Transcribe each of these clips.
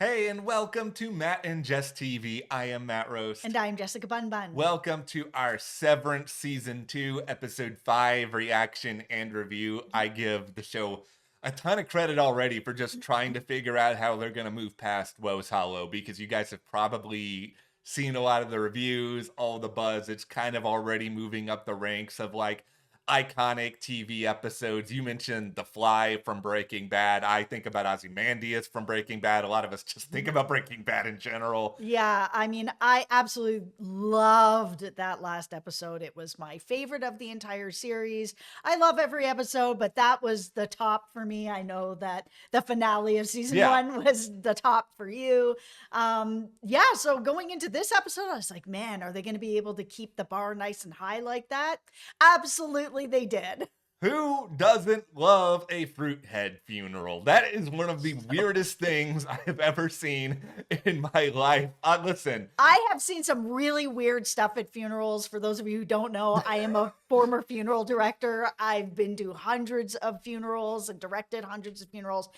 Hey, and welcome to Matt and Jess TV. I am Matt Roast. And I'm Jessica Bun Bun. Welcome to our Severance Season 2, Episode 5 reaction and review. I give the show a ton of credit already for just trying to figure out how they're going to move past Woe's Hollow, because you guys have probably seen a lot of the reviews, all the buzz. It's kind of already moving up the ranks of like iconic TV episodes. You mentioned The Fly from Breaking Bad. I think about Ozymandias from Breaking Bad. A lot of us just think about Breaking Bad in general. Yeah, I mean, I absolutely loved that last episode. It was my favorite of the entire series. I love every episode, but that was the top for me. I know that the finale of season one was the top for you. Yeah, so going into this episode, I was like, man, are they going to be able to keep the bar nice and high like that? Absolutely, they did. Who doesn't love a fruit head funeral? That is one of the weirdest things I have ever seen in my life. Listen, I have seen some really weird stuff at funerals. For those of you who don't know, I am a former funeral director. I've been to hundreds of funerals and directed hundreds of funerals.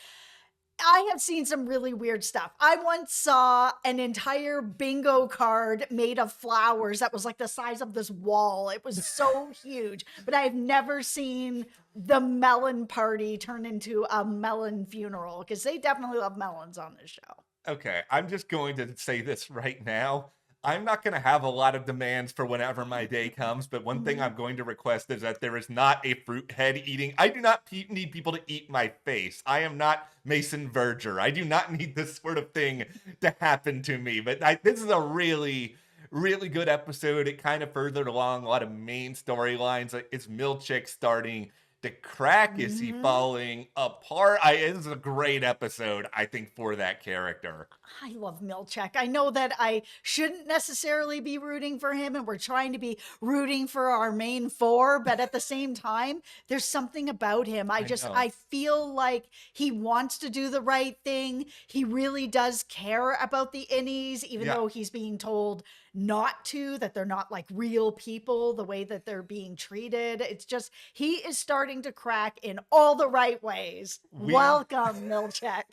I have seen some really weird stuff. I once saw an entire bingo card made of flowers that was like the size of this wall. It was so huge, but I've never seen the melon party turn into a melon funeral, because they definitely love melons on this show. okay, I'm just going to say this right now. I'm not going to have a lot of demands for whenever my day comes, but one thing I'm going to request is that there is not a fruit head eating. I do not need people to eat my face. I am not Mason Verger. I do not need this sort of thing to happen to me. But this is a really, really good episode. It kind of furthered along a lot of main storylines. Like, is Milchick starting to crack? Is he falling apart? This is a great episode, I think, for that character. I love Milchick. I know that I shouldn't necessarily be rooting for him, and we're trying to be rooting for our main four, but at the same time, there's something about him. I feel like he wants to do the right thing. He really does care about the innies, even though he's being told not to, that they're not like real people, the way that they're being treated. It's just, he is starting to crack in all the right ways. Welcome, Milchick.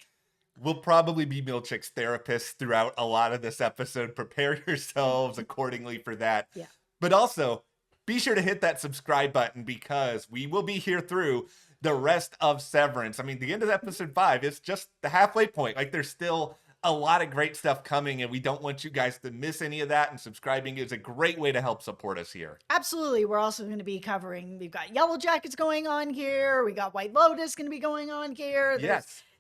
We'll probably be Milchick's therapist throughout a lot of this episode. Prepare yourselves accordingly for that. Yeah. But also, be sure to hit that subscribe button, because we will be here through the rest of Severance. I mean, the end of episode 5 is just the halfway point. Like, there's still a lot of great stuff coming, and we don't want you guys to miss any of that, and subscribing is a great way to help support us here. Absolutely. We're also going to be covering, we've got Yellow Jackets going on here. We got White Lotus going to be going on here.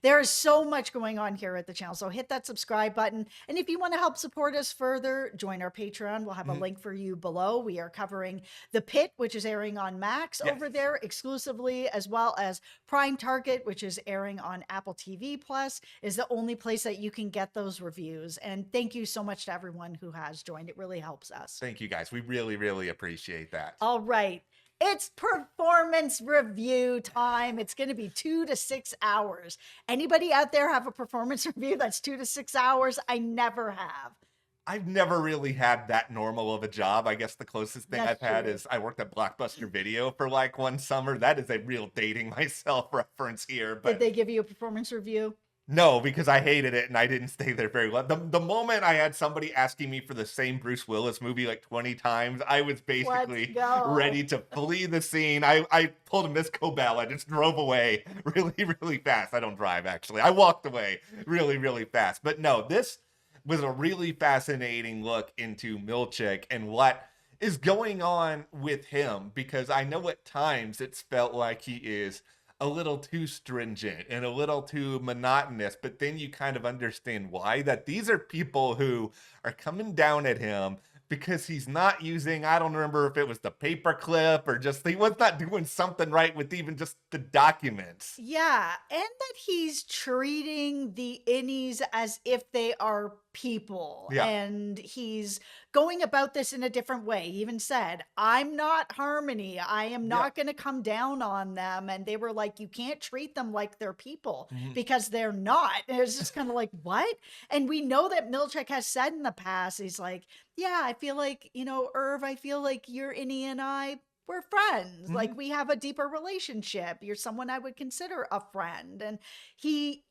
There is so much going on here at the channel. So hit that subscribe button. And if you want to help support us further, join our Patreon. We'll have a link for you below. We are covering The Pit, which is airing on Max over there exclusively, as well as Prime Target, which is airing on Apple TV Plus, is the only place that you can get those reviews. And thank you so much to everyone who has joined. It really helps us. Thank you, guys. We really, really appreciate that. All right. It's performance review time. It's going to be 2 to 6 hours. Anybody out there have a performance review that's 2 to 6 hours? I never have. I've never really had that normal of a job. I guess the closest thing I've had is I worked at Blockbuster Video for like one summer. That is a real dating myself reference here. But did they give you a performance review? No, because I hated it and I didn't stay there very long. The moment I had somebody asking me for the same Bruce Willis movie like 20 times, I was basically ready to flee the scene. I pulled a Miss Cobell. I just drove away really, really fast. I don't drive, actually. I walked away really, really fast. But no, this was a really fascinating look into Milchick and what is going on with him, because I know at times it's felt like he is a little too stringent and a little too monotonous, but then you kind of understand why. That these are people who are coming down at him because he's not using, I don't remember if it was the paper clip or just he was not doing something right with even just the documents. Yeah, and that he's treating the innies as if they are people. And he's going about this in a different way. He even said, I'm not Harmony. I am not going to come down on them. And they were like, you can't treat them like they're people because they're not. And it's just kind of like, what? And we know that Milchick has said in the past, he's like, yeah, I feel like, you know, Irv, I feel like you're Innie and we're friends. Like we have a deeper relationship. You're someone I would consider a friend. And he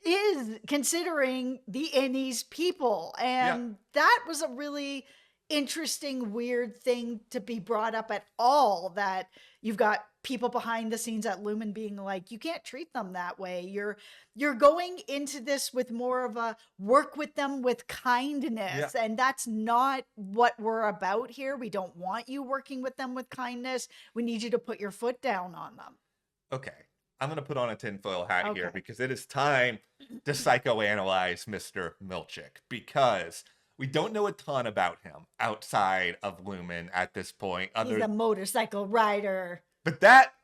is considering the Innies people. And that was a really interesting, weird thing to be brought up at all, that you've got people behind the scenes at Lumon being like, you can't treat them that way. You're going into this with more of a work with them with kindness. And that's not what we're about here. We don't want you working with them with kindness. We need you to put your foot down on them. Okay. I'm going to put on a tinfoil hat here because it is time to psychoanalyze Mr. Milchick, because we don't know a ton about him outside of Lumon at this point. He's a motorcycle rider. But that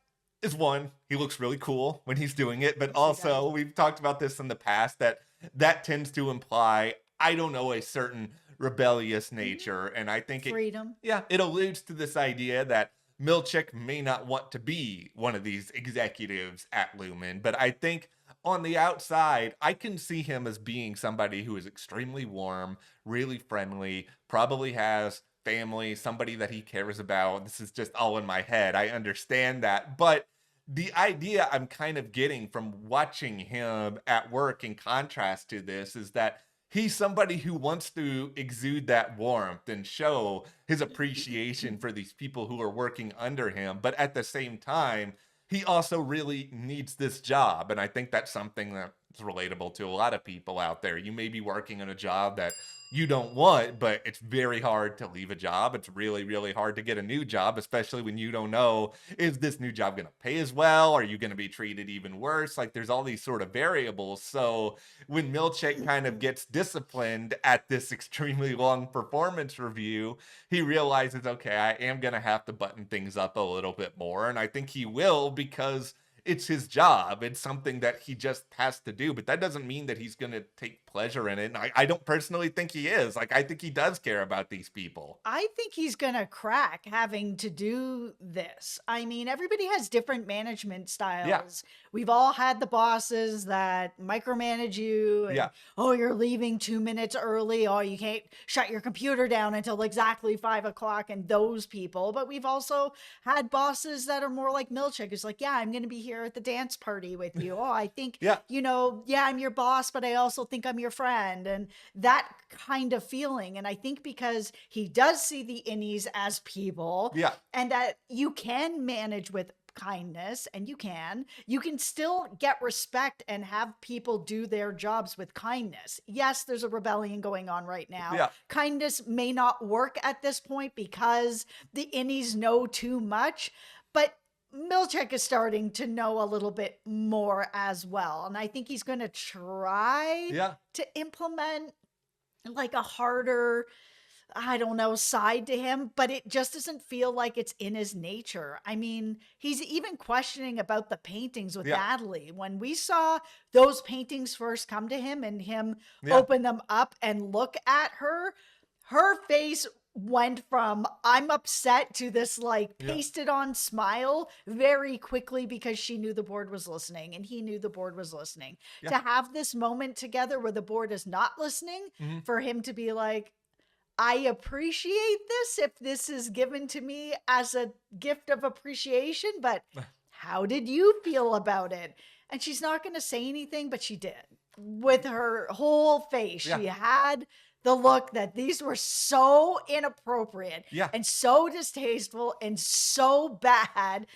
is one. He looks really cool when he's doing it. But also, we've talked about this in the past, that tends to imply, I don't know, a certain rebellious nature. And I think freedom. It alludes to this idea that Milchick may not want to be one of these executives at Lumon, but I think on the outside, I can see him as being somebody who is extremely warm, really friendly, probably has family, somebody that he cares about. This is just all in my head. I understand that. But the idea I'm kind of getting from watching him at work in contrast to this is that he's somebody who wants to exude that warmth and show his appreciation for these people who are working under him. But at the same time, he also really needs this job. And I think that's something that's relatable to a lot of people out there. You may be working in a job that you don't want, but it's very hard to leave a job. It's really, really hard to get a new job, especially when you don't know, is this new job going to pay as well? Are you going to be treated even worse? Like, there's all these sort of variables. So when Milchick kind of gets disciplined at this extremely long performance review, he realizes, okay, I am going to have to button things up a little bit more. And I think he will, because it's his job. It's something that he just has to do, but that doesn't mean that he's going to take pleasure in it. And I don't personally think he is. Like, I think he does care about these people. I think he's going to crack having to do this. I mean, everybody has different management styles. Yeah. We've all had the bosses that micromanage you. And, oh, you're leaving 2 minutes early. Oh, you can't shut your computer down until exactly 5 o'clock, and those people. But we've also had bosses that are more like Milchick. It's like, yeah, I'm going to be here at the dance party with you. Oh, I think, you know, I'm your boss, but I also think I'm your friend, and that kind of feeling. And I think because he does see the Innies as people, and that you can manage with kindness, and you can still get respect and have people do their jobs with kindness. Yes, there's a rebellion going on right now. Kindness may not work at this point because the Innies know too much, but Milchick is starting to know a little bit more as well. And I think he's going to try to implement like a harder, I don't know, side to him, but it just doesn't feel like it's in his nature. I mean, he's even questioning about the paintings with Natalie. When we saw those paintings first come to him and him open them up and look at her, her face went from I'm upset to this like pasted on smile very quickly, because she knew the board was listening and he knew the board was listening. To have this moment together where the board is not listening, for him to be like, I appreciate this if this is given to me as a gift of appreciation, but how did you feel about it? And she's not going to say anything, but she did. With her whole face, she had the look that these were so inappropriate and so distasteful and so bad.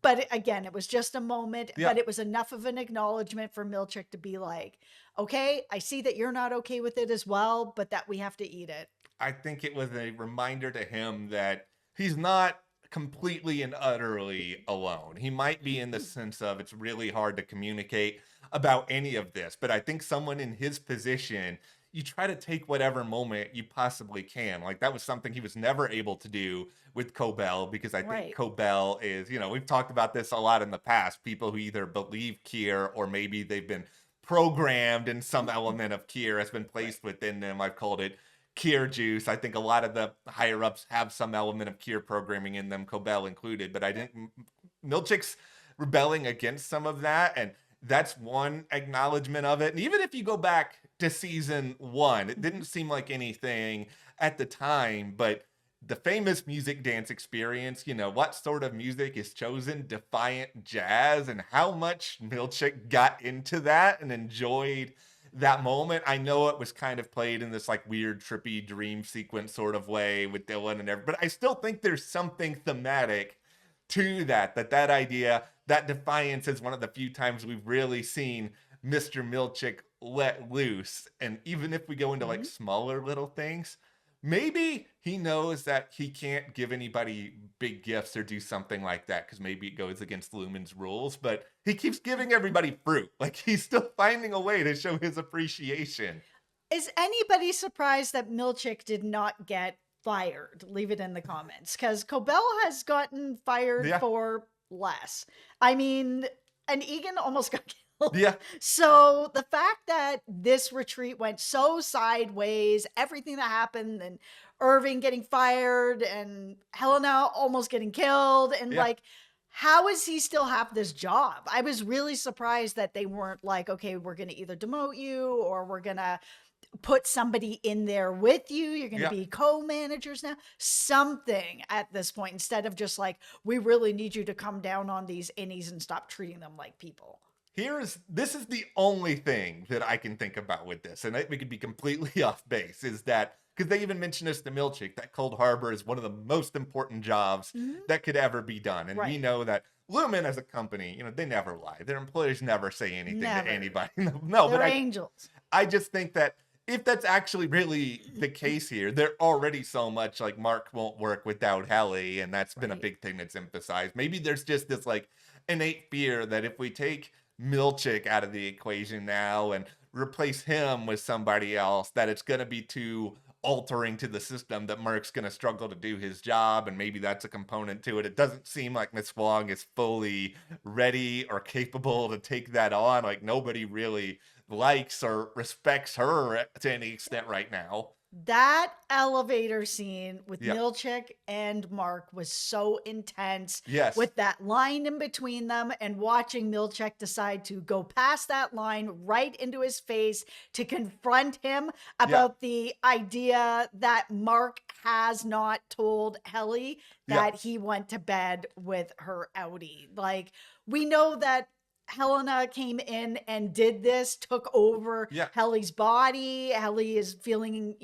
But again, it was just a moment, but it was enough of an acknowledgement for Milchick to be like, okay, I see that you're not okay with it as well, but that we have to eat it. I think it was a reminder to him that he's not completely and utterly alone. He might be in the sense of it's really hard to communicate about any of this, but I think someone in his position, you try to take whatever moment you possibly can. Like, that was something he was never able to do with Cobell, because I think Cobell is, you know, we've talked about this a lot in the past, people who either believe Kier or maybe they've been programmed and some element of Kier has been placed within them. I've called it Kier juice. I think a lot of the higher ups have some element of Kier programming in them, Cobell included, but I think Milchick's rebelling against some of that, and that's one acknowledgement of it. And even if you go back to season 1, it didn't seem like anything at the time, but the famous music dance experience, what sort of music is chosen, defiant jazz, and how much Milchick got into that and enjoyed that moment. I know it was kind of played in this like weird, trippy dream sequence sort of way with Dylan and everything, but I still think there's something thematic to that idea that defiance is one of the few times we've really seen Mr. Milchick let loose. And even if we go into like smaller little things, maybe he knows that he can't give anybody big gifts or do something like that because maybe it goes against Lumon's rules, but he keeps giving everybody fruit. Like he's still finding a way to show his appreciation. Is anybody surprised that Milchick did not get fired? Leave it in the comments, because Cobell has gotten fired for less. I mean, and Egan almost got killed. Yeah. So the fact that this retreat went so sideways, everything that happened, and Irving getting fired and Helena almost getting killed, and like, how does he still have this job? I was really surprised that they weren't like, okay, we're going to either demote you or we're going to put somebody in there with you. You're going to be co-managers now. Something at this point, instead of just like, we really need you to come down on these innies and stop treating them like people. This is the only thing that I can think about with this, and we could be completely off base, is that, because they even mentioned this to Milchick, that Cold Harbor is one of the most important jobs that could ever be done. And we know that Lumon as a company, they never lie. Their employees never say anything to anybody. No, they're angels. I just think that if that's actually really the case here, they're already so much like Mark won't work without Helly, and that's been a big thing that's emphasized. Maybe there's just this like innate fear that if we take Milchick out of the equation now and replace him with somebody else, that it's going to be too altering to the system, that Mark's going to struggle to do his job, and maybe that's a component to it. It doesn't seem like Miss Wong is fully ready or capable to take that on. Like nobody really likes or respects her to any extent right now. That elevator scene with Milchick and Mark was so intense. Yes. With that line in between them, and watching Milchick decide to go past that line right into his face to confront him about the idea that Mark has not told Helly that he went to bed with her outie. Like, we know that Helena came in and did this, took over Helly's body. Helly is feeling,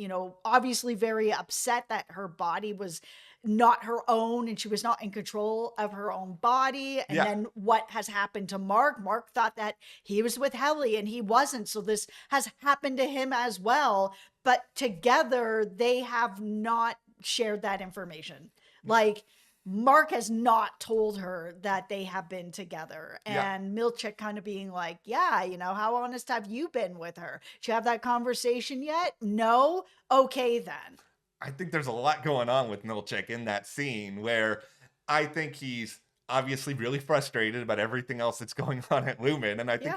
obviously very upset that her body was not her own and she was not in control of her own body. And then what has happened to Mark? Mark thought that he was with Helly and he wasn't. So this has happened to him as well. But together, they have not shared that information. Like, Mark has not told her that they have been together. And Milchick kind of being like, how honest have you been with her? Did you have that conversation yet? No? Okay, then. I think there's a lot going on with Milchick in that scene, where I think he's obviously really frustrated about everything else that's going on at Lumon. And I think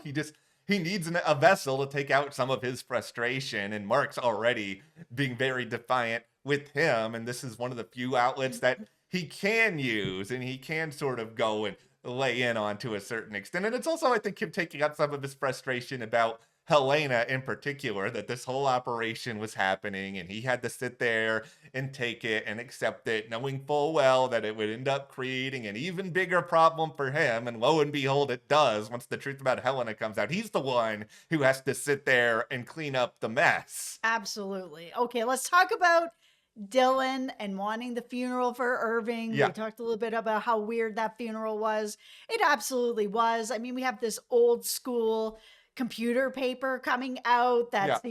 he needs a vessel to take out some of his frustration. And Mark's already being very defiant with him. And this is one of the few outlets that he can use, and he can sort of go and lay in on to a certain extent. And it's also, I think, him taking out some of his frustration about Helena in particular, that this whole operation was happening, and he had to sit there and take it and accept it, knowing full well that it would end up creating an even bigger problem for him. And lo and behold, it does. Once the truth about Helena comes out, he's the one who has to sit there and clean up the mess. Absolutely. Okay, let's talk about Dylan and wanting the funeral for Irving. We talked a little bit about how weird that funeral was. It absolutely was. I mean, we have this old school computer paper coming out that's,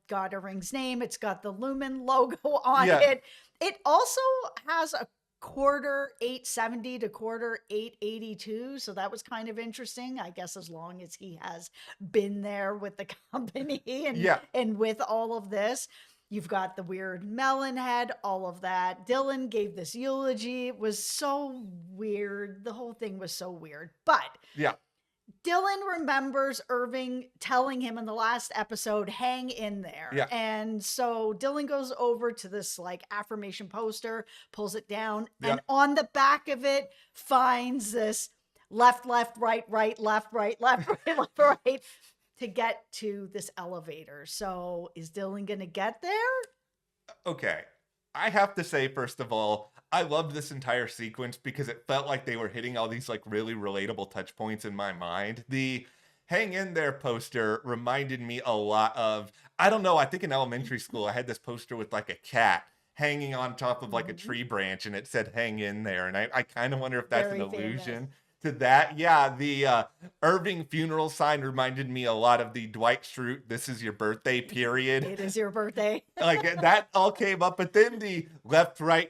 got Irving's name. It's got the Lumon logo on it. It also has a quarter 870 to quarter 882. So that was kind of interesting, I guess, as long as he has been there with the company and with all of this. You've got the weird melon head, all of that. Dylan gave this eulogy. It was so weird. The whole thing was so weird. But Dylan remembers Irving telling him in the last episode, hang in there. And so Dylan goes over to this like affirmation poster, pulls it down, and on the back of it finds this left, left, right, right, left, right, left, right, left, right, to get to this elevator. So is Dylan going to get there? Okay. I have to say, first of all, I loved this entire sequence because it felt like they were hitting all these like really relatable touch points in my mind. The hang in there poster reminded me a lot of, I don't know, I think in elementary school I had this poster with like a cat hanging on top of like a Mhm. tree branch and it said hang in there. And I kind of wonder if that's an Very famous. allusion to that. Yeah, the Irving funeral sign reminded me a lot of the Dwight Schrute "This is your birthday" period. It is your birthday. Like that all came up, but then the left, right.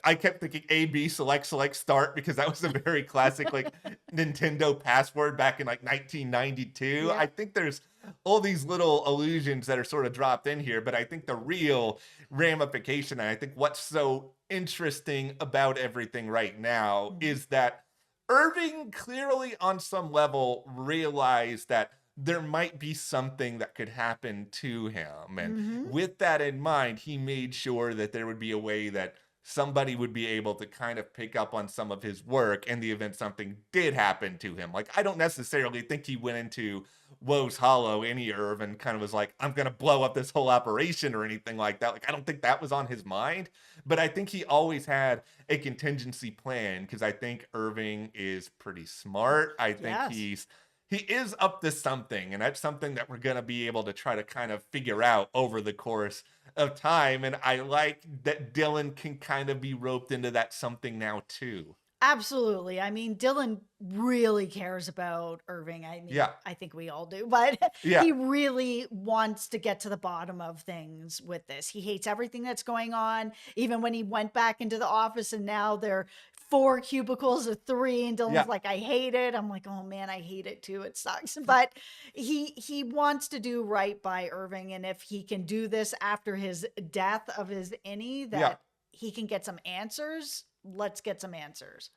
I kept thinking A, B, select, select, start, because that was a very classic like Nintendo password back in like 1992. Yeah. I think there's all these little allusions that are sort of dropped in here, but I think the real ramification, and I think what's so interesting about everything right now is that Irving clearly on some level realized that there might be something that could happen to him. And Mhm. with that in mind, he made sure that there would be a way that somebody would be able to kind of pick up on some of his work in the event something did happen to him. Like, I don't necessarily think he went into Woe's Hollow, any Irv, and kind of was like, I'm going to blow up this whole operation or anything like that. Like, I don't think that was on his mind. But I think he always had a contingency plan because I think Irving is pretty smart. I think Yes. he is up to something, and that's something that we're going to be able to try to kind of figure out over the course of time. And I like that Dylan can kind of be roped into that something now too. Absolutely. I mean, Dylan really cares about Irving. I mean, Yeah. I think we all do, but Yeah. he really wants to get to the bottom of things with this. He hates everything that's going on. Even when he went back into the office and now they're 4 cubicles of 3 and Dylan's Yeah. like, I hate it. I'm like, oh man, I hate it too. It sucks. But he wants to do right by Irving. And if he can do this after his death of his innie, that Yeah. he can get some answers. Let's get some answers.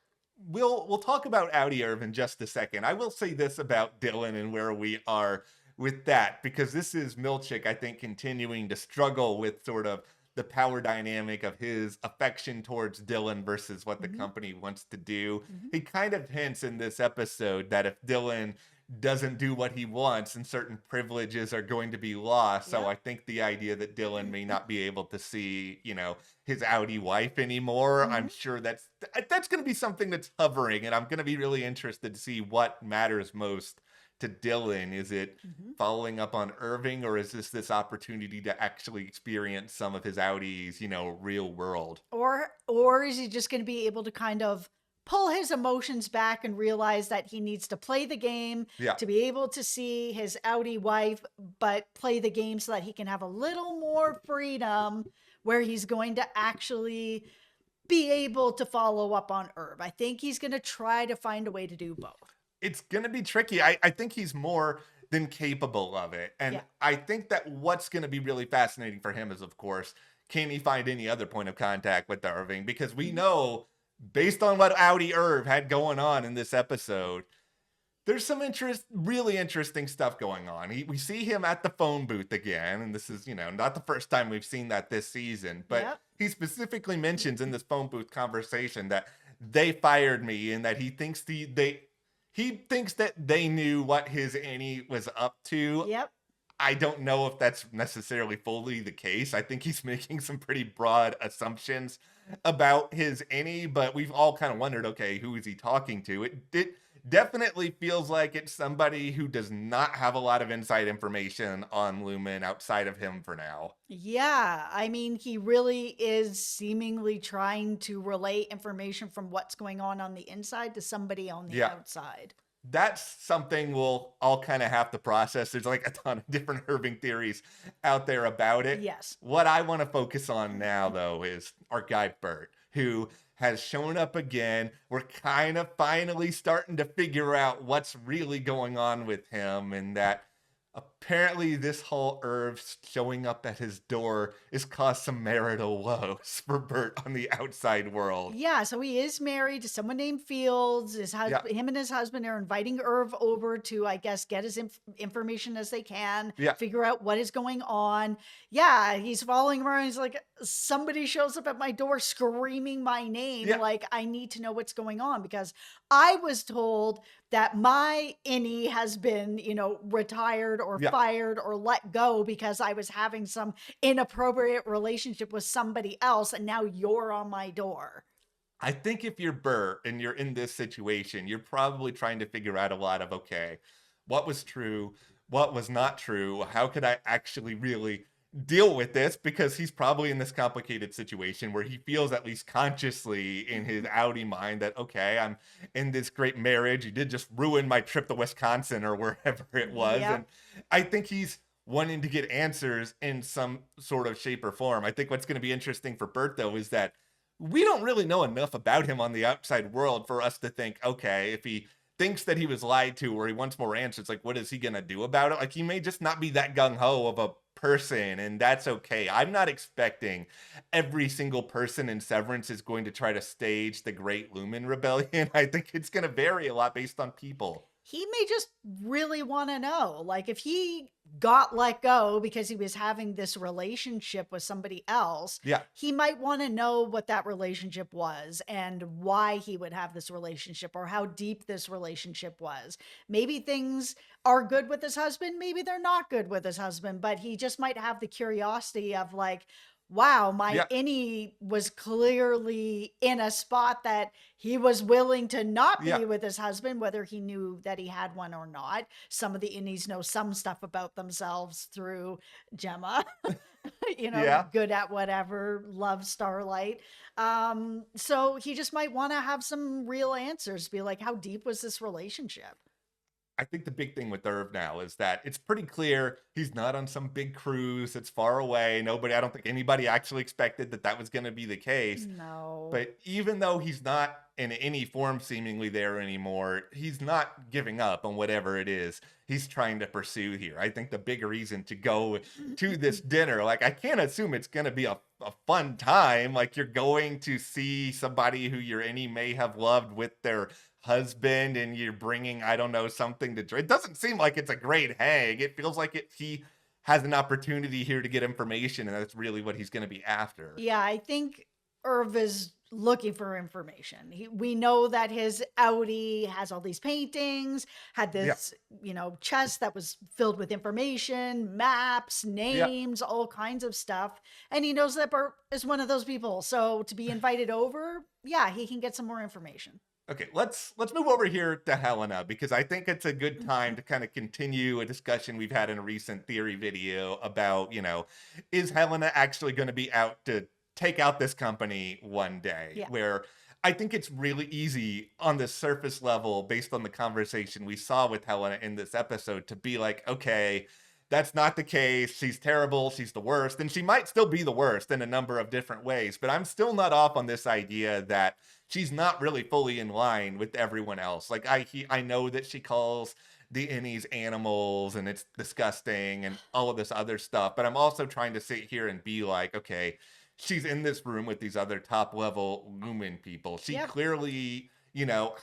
We'll talk about Audi Irv in just a second. I will say this about Dylan and where we are with that, because this is Milchick, I think, continuing to struggle with sort of the power dynamic of his affection towards Dylan versus what the Mhm. company wants to do. Mhm. He kind of hints in this episode that if Dylan doesn't do what he wants, and certain privileges are going to be lost. So Yeah. I think the idea that Dylan may not be able to see, his Audi wife anymore, I'm Mhm. sure that's going to be something that's hovering, and I'm going to be really interested to see what matters most to Dylan. Is it Mhm. following up on Irving, or is this opportunity to actually experience some of his Audi's, real world? Or is he just going to be able to kind of pull his emotions back and realize that he needs to play the game Yeah. to be able to see his Audi wife, but play the game so that he can have a little more freedom where he's going to actually be able to follow up on Irv. I think he's going to try to find a way to do both. It's going to be tricky. I think he's more than capable of it. And Yeah. I think that what's going to be really fascinating for him is, of course, can he find any other point of contact with Irving? Because we Mhm. know, based on what Audi Irv had going on in this episode, there's some really interesting stuff going on. We see him at the phone booth again, and this is, not the first time we've seen that this season, but Yep. he specifically mentions in this phone booth conversation that they fired me and that he thinks he thinks that they knew what his Annie was up to. Yep. I don't know if that's necessarily fully the case. I think he's making some pretty broad assumptions about his Annie, but we've all kind of wondered, okay, who is he talking to? It definitely feels like it's somebody who does not have a lot of inside information on Lumon outside of him for now. Yeah, I mean, he really is seemingly trying to relay information from what's going on the inside to somebody on the Yeah. outside. That's something we'll all kind of have to process. There's like a ton of different Irving theories out there about it. Yes. What I want to focus on now, though, is our guy Bert, who has shown up again. We're kind of finally starting to figure out what's really going on with him, and that apparently this whole Irv showing up at his door has caused some marital woes for Bert on the outside world. Yeah, so he is married to someone named Fields. Yeah. Him and his husband are inviting Irv over to, I guess, get his information as they can, Yeah. figure out what is going on. Yeah, he's following around. He's like, somebody shows up at my door screaming my name. Yeah. Like, I need to know what's going on because I was told that my innie has been, retired or Yeah. fired or let go because I was having some inappropriate relationship with somebody else, and now you're on my door. I think if you're Bert and you're in this situation, you're probably trying to figure out a lot of, okay, what was true, what was not true, how could I actually really deal with this? Because he's probably in this complicated situation where he feels, at least consciously in his outie mind, that, okay, I'm in this great marriage. You did just ruin my trip to Wisconsin or wherever it was. Yep. And I think he's wanting to get answers in some sort of shape or form. I think what's going to be interesting for Bert, though, is that we don't really know enough about him on the outside world for us to think, okay, if he thinks that he was lied to or he wants more answers, like, what is he going to do about it? Like, he may just not be that gung-ho of a person, and that's okay. I'm not expecting every single person in Severance is going to try to stage the Great Lumon Rebellion. I think it's going to vary a lot based on people. He may just really want to know, like, if he got let go because he was having this relationship with somebody else, he might want to know what that relationship was and why he would have this relationship or how deep this relationship was. Maybe things are good with his husband, maybe they're not good with his husband, but he just might have the curiosity of, like, wow, my innie was clearly in a spot that he was willing to not be with his husband, whether he knew that he had one or not. Some of the innies know some stuff about themselves through Gemma, good at whatever, love Starlight. So he just might want to have some real answers, be like, how deep was this relationship? I think the big thing with Irv now is that it's pretty clear he's not on some big cruise that's far away. I don't think anybody actually expected that was going to be the case. No. But even though he's not in any form seemingly there anymore, he's not giving up on whatever it is he's trying to pursue here. I think the big reason to go to this dinner, like, I can't assume it's going to be a fun time. Like, you're going to see somebody who your innie may have loved with their husband, and you're bringing, I don't know, something to drink. It doesn't seem like it's a great hang. It feels like he has an opportunity here to get information, and that's really what he's going to be after. Yeah, I think Irv is looking for information. We know that his outie has all these paintings, had this, chest that was filled with information, maps, names, all kinds of stuff. And he knows that Bert is one of those people. So to be invited over, he can get some more information. Okay, let's move over here to Helena, because I think it's a good time to kind of continue a discussion we've had in a recent theory video about, is Helena actually going to be out to take out this company one day? Where I think it's really easy on the surface level, based on the conversation we saw with Helena in this episode, to be like, okay, that's not the case. She's terrible. She's the worst. And she might still be the worst in a number of different ways. But I'm still not off on this idea that she's not really fully in line with everyone else. Like, I know that she calls the innies animals and it's disgusting and all of this other stuff. But I'm also trying to sit here and be like, okay, she's in this room with these other top level Lumon people. She clearly,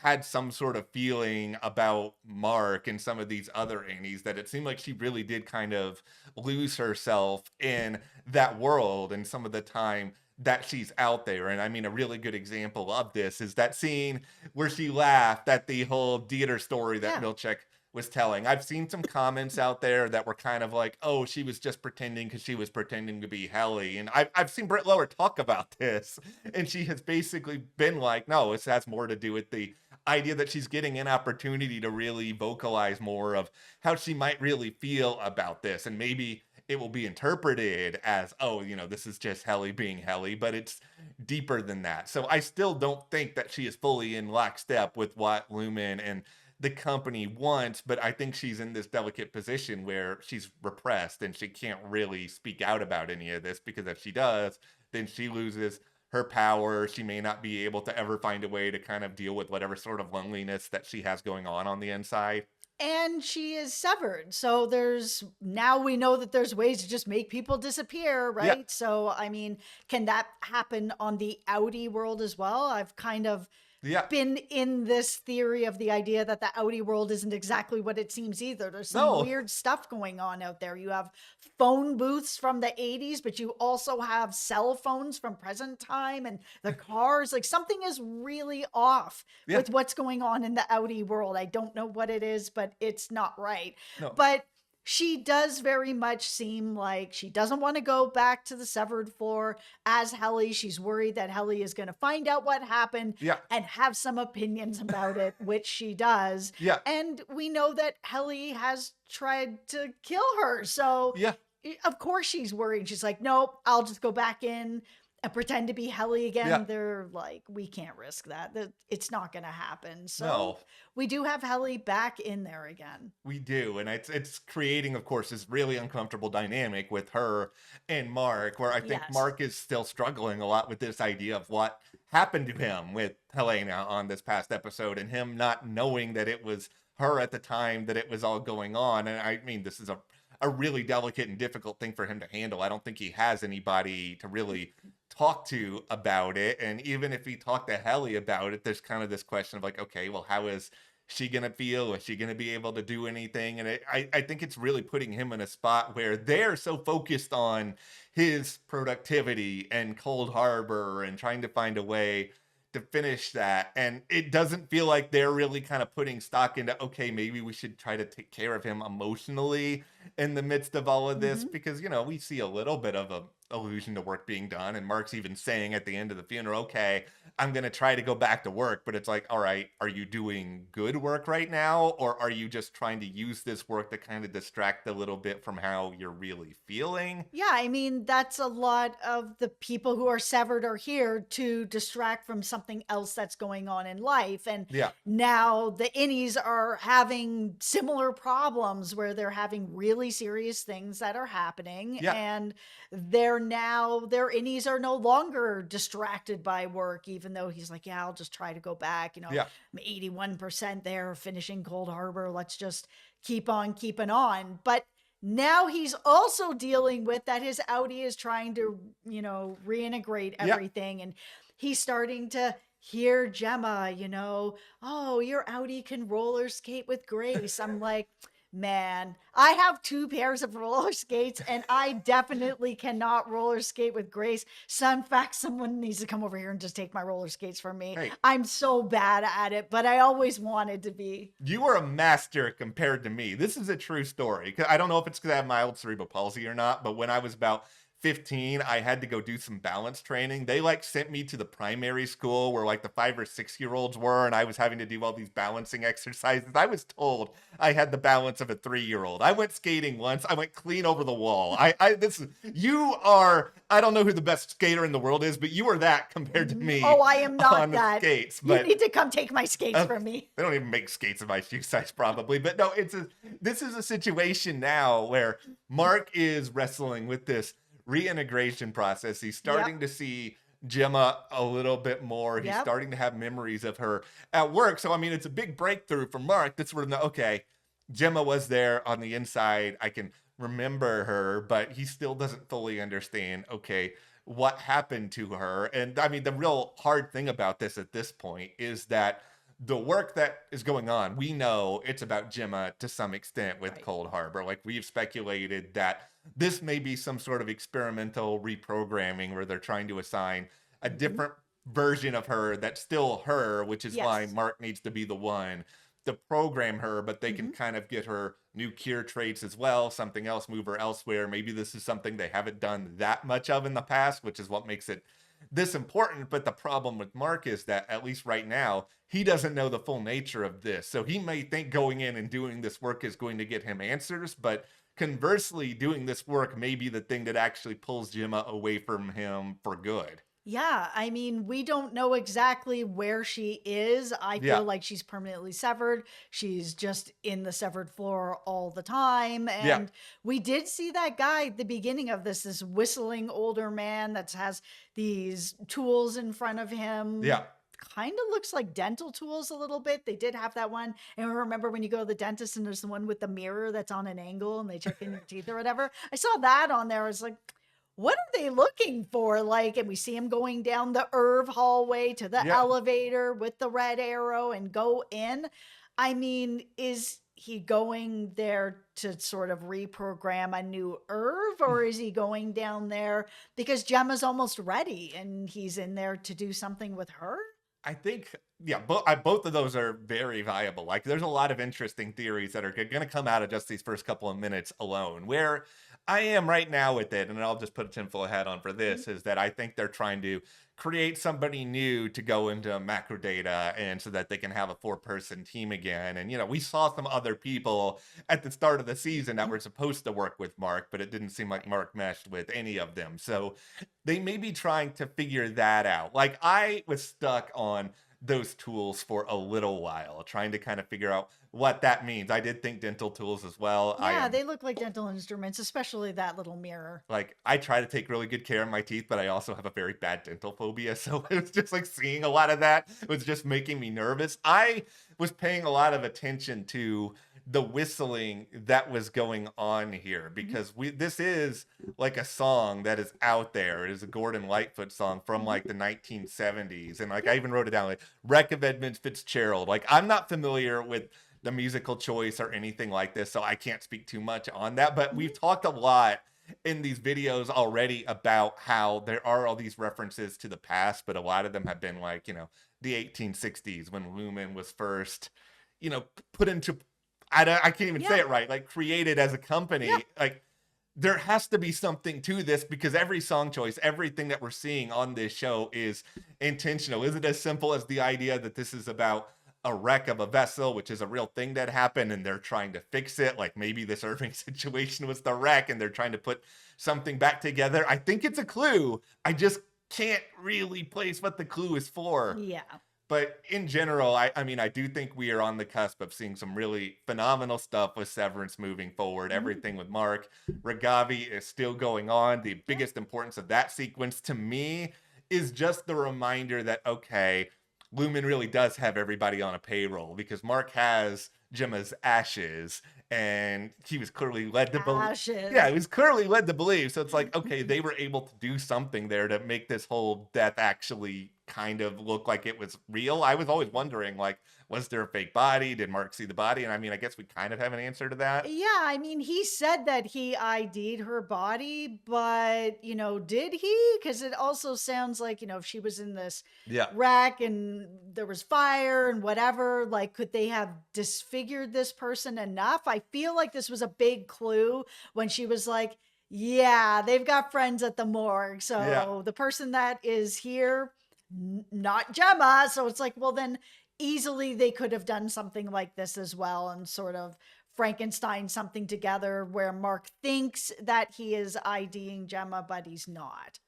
had some sort of feeling about Mark and some of these other innies, that it seemed like she really did kind of lose herself in that world and some of the time that she's out there. And I mean, a really good example of this is that scene where she laughed at the whole Dieter story that Milchick was telling. I've seen some comments out there that were kind of like, oh, she was just pretending because she was pretending to be Helly. And I've seen Britt Lower talk about this, and she has basically been like, no, this has more to do with the idea that she's getting an opportunity to really vocalize more of how she might really feel about this. And maybe it will be interpreted as, oh, this is just Helly being Helly, but it's deeper than that. So I still don't think that she is fully in lockstep with what Lumon and the company wants, but I think she's in this delicate position where she's repressed and she can't really speak out about any of this, because if she does, then she loses her power. She may not be able to ever find a way to kind of deal with whatever sort of loneliness that she has going on the inside. And she is severed. So now we know that there's ways to just make people disappear, right? Yeah. So, I mean, can that happen on the outie world as well? I've kind of been in this theory of the idea that the outie world isn't exactly what it seems either. There's some weird stuff going on out there. You have phone booths from the 80s, but you also have cell phones from present time, and the cars. Like, something is really off with what's going on in the outie world. I don't know what it is, but it's not right. No. But She does very much seem like she doesn't want to go back to the severed floor as Helly. She's worried that Helly is going to find out what happened and have some opinions about it, which she does. And we know that Helly has tried to kill her. So of course she's worried. She's like, nope, I'll just go back in and pretend to be Helly again. They're like, we can't risk that. It's not going to happen. So we do have Helly back in there again. We do. And it's creating, of course, this really uncomfortable dynamic with her and Mark, where I think Mark is still struggling a lot with this idea of what happened to him with Helena on this past episode, and him not knowing that it was her at the time that it was all going on. And I mean, this is a really delicate and difficult thing for him to handle. I don't think he has anybody to really talk to about it. And even if he talked to Helly about it, there's kind of this question of like, okay, well, how is she going to feel? Is she going to be able to do anything? And I think it's really putting him in a spot where they're so focused on his productivity and Cold Harbor and trying to find a way to finish that. And it doesn't feel like they're really kind of putting stock into, okay, maybe we should try to take care of him emotionally in the midst of all of this, because, you know, we see a little bit of a allusion to work being done. And Mark's even saying at the end of the funeral, okay, I'm going to try to go back to work. But it's like, all right, are you doing good work right now? Or are you just trying to use this work to kind of distract a little bit from how you're really feeling? Yeah, I mean, that's a lot of the people who are severed are here to distract from something else that's going on in life. And now the innies are having similar problems where they're having really serious things that are happening. And their innies are no longer distracted by work, even though he's like, yeah, I'll just try to go back. You know, I'm 81% there, finishing Cold Harbor. Let's just keep on keeping on. But now he's also dealing with that his Audi is trying to, you know, reintegrate everything. And he's starting to hear Gemma, you know, oh, your Audi can roller skate with Grace. I'm like, man, I have 2 pairs of roller skates and I definitely cannot roller skate with Grace. So in fact, someone needs to come over here and just take my roller skates from me. Hey, I'm so bad at it, but I always wanted to be. You are a master compared to me. This is a true story. I don't know if it's because I have mild cerebral palsy or not, but when I was about 15, I had to go do some balance training. They like sent me to the primary school where like the 5 or 6 year olds were, and I was having to do all these balancing exercises. I was told I had the balance of a 3-year-old. I went skating once. I went clean over the wall. You are, I don't know who the best skater in the world is, but you are that compared to me. Oh, I am not that. Skates, but you need to come take my skates from me. They don't even make skates of my shoe size probably, but no, this is a situation now where Mark is wrestling with this reintegration process. He's starting to see Gemma a little bit more. He's starting to have memories of her at work. So, I mean, it's a big breakthrough for Mark. That's sort of, okay, Gemma was there on the inside. I can remember her, but he still doesn't fully understand, okay, what happened to her. And I mean, the real hard thing about this at this point is that the work that is going on, we know it's about Gemma to some extent with Cold Harbor. Like, we've speculated that this may be some sort of experimental reprogramming where they're trying to assign a different version of her that's still her, which is why Mark needs to be the one to program her, but they can kind of get her new cure traits as well, something else, move her elsewhere. Maybe this is something they haven't done that much of in the past, which is what makes it this important. But the problem with Mark is that, at least right now, he doesn't know the full nature of this. So he may think going in and doing this work is going to get him answers, but conversely, doing this work may be the thing that actually pulls Gemma away from him for good. Yeah, I mean, we don't know exactly where she is. I feel like she's permanently severed. She's just in the severed floor all the time. And we did see that guy at the beginning of this whistling older man that has these tools in front of him. Yeah. Kind of looks like dental tools a little bit. They did have that one. And remember when you go to the dentist and there's the one with the mirror that's on an angle and they check in your teeth or whatever? I saw that on there. I was like, what are they looking for? Like, and we see him going down the Irv hallway to the elevator with the red arrow and go in. I mean, is he going there to sort of reprogram a new Irv, or is he going down there because Gemma's almost ready and he's in there to do something with her? I think, yeah, both of those are very viable. Like, there's a lot of interesting theories that are going to come out of just these first couple of minutes alone. Where I am right now with it, and I'll just put a tinfoil hat on for Mhm. this, is that I think they're trying to create somebody new to go into macro data, and so that they can have a 4-person team again. And, we saw some other people at the start of the season that were supposed to work with Mark, but it didn't seem like Mark meshed with any of them. So they may be trying to figure that out. Like, I was stuck on those tools for a little while, trying to kind of figure out what that means. I did think dental tools as well. I Yeah, am they look like dental instruments, especially that little mirror. like, I try to take really good care of my teeth, but I also have a very bad dental phobia. So it was just like seeing a lot of that was just making me nervous. I was paying a lot of attention to the whistling that was going on here, Mhm. because this is like a song that is out there. It is a Gordon Lightfoot song from Mhm. like the 1970s. And like, I Yeah. even wrote it down, like Wreck of Edmund Fitzgerald. Like, I'm not familiar with the musical choice or anything like this, so I can't speak too much on that. But Mhm. we've talked a lot in these videos already about how there are all these references to the past, but a lot of them have been like, the 1860s, when Lumon was first, put into, I can't even say Yeah. it right, like created as a Yeah. company. Like, there has to be something to this, because every song choice, everything that we're seeing on this show is intentional. Is it as simple as the idea that this is about a wreck of a vessel, which is a real thing that happened, and they're trying to fix it? Like, maybe this Irving situation was the wreck and they're trying to put something back together. I think it's a clue. I just can't really place what the clue is for. Yeah. But in general, I mean, I do think we are on the cusp of seeing some really phenomenal stuff with Severance moving forward. Mhm. Everything with Mark Regavi is still going on. The Yeah. biggest importance of that sequence to me is just the reminder that, okay, Lumen really does have everybody on a payroll, because Mark has Gemma's ashes, and he was clearly led to believe. Yeah, he Ashes. was clearly led to believe. So it's like, okay, they were able to do something there to make this whole death actually kind of look like it was real. I was always wondering, like, was there a fake body? Did Mark see the body? And I mean, I guess we kind of have an answer to that. Yeah, I mean, he said that he ID'd her body, but, did he? Because it also sounds like, if she was in this Yeah. wreck and there was fire and whatever, like, could they have disfigured this person enough? I feel like this was a big clue when she was like, yeah, they've got friends at the morgue. Yeah. So the person that is here, not Gemma. So it's like, well, then easily they could have done something like this as well and sort of Frankenstein something together where Mark thinks that he is IDing Gemma, but he's not.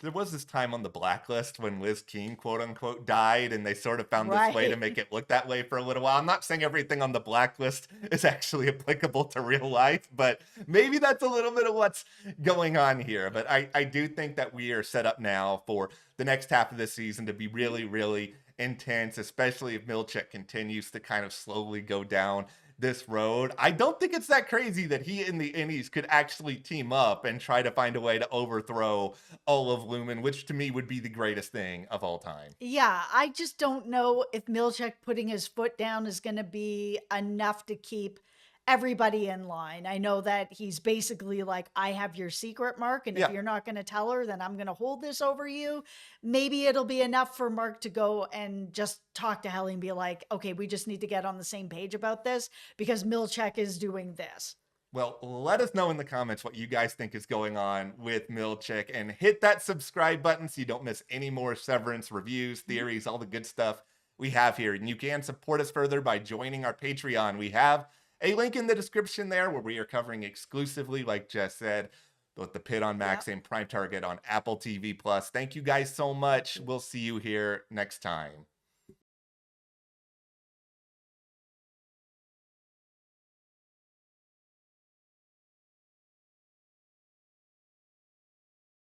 There was this time on the blacklist when Liz Keane, quote unquote, died, and they sort of found this way to Right. make it look that way for a little while. I'm not saying everything on the blacklist is actually applicable to real life, but maybe that's a little bit of what's going on here. But I do think that we are set up now for the next half of the season to be really, really intense, especially if Milchick continues to kind of slowly go down this road. I don't think it's that crazy that he and the Innies could actually team up and try to find a way to overthrow all of Lumen, which to me would be the greatest thing of all time. Yeah, I just don't know if Milchick putting his foot down is going to be enough to keep everybody in line. I know that he's basically like, I have your secret, Mark, and if Yeah. you're not going to tell her, then I'm going to hold this over you. Maybe it'll be enough for Mark to go and just talk to Helly and be like, okay, we just need to get on the same page about this because Milchick is doing this. Well, let us know in the comments what you guys think is going on with Milchick, and hit that subscribe button so you don't miss any more Severance reviews, Mhm. theories, all the good stuff we have here. And you can support us further by joining our Patreon. We have a link in the description there where we are covering exclusively, like Jess said, both The Pit on Yeah. Max and Prime Target on Apple TV Plus. Thank you guys so much. We'll see you here next time.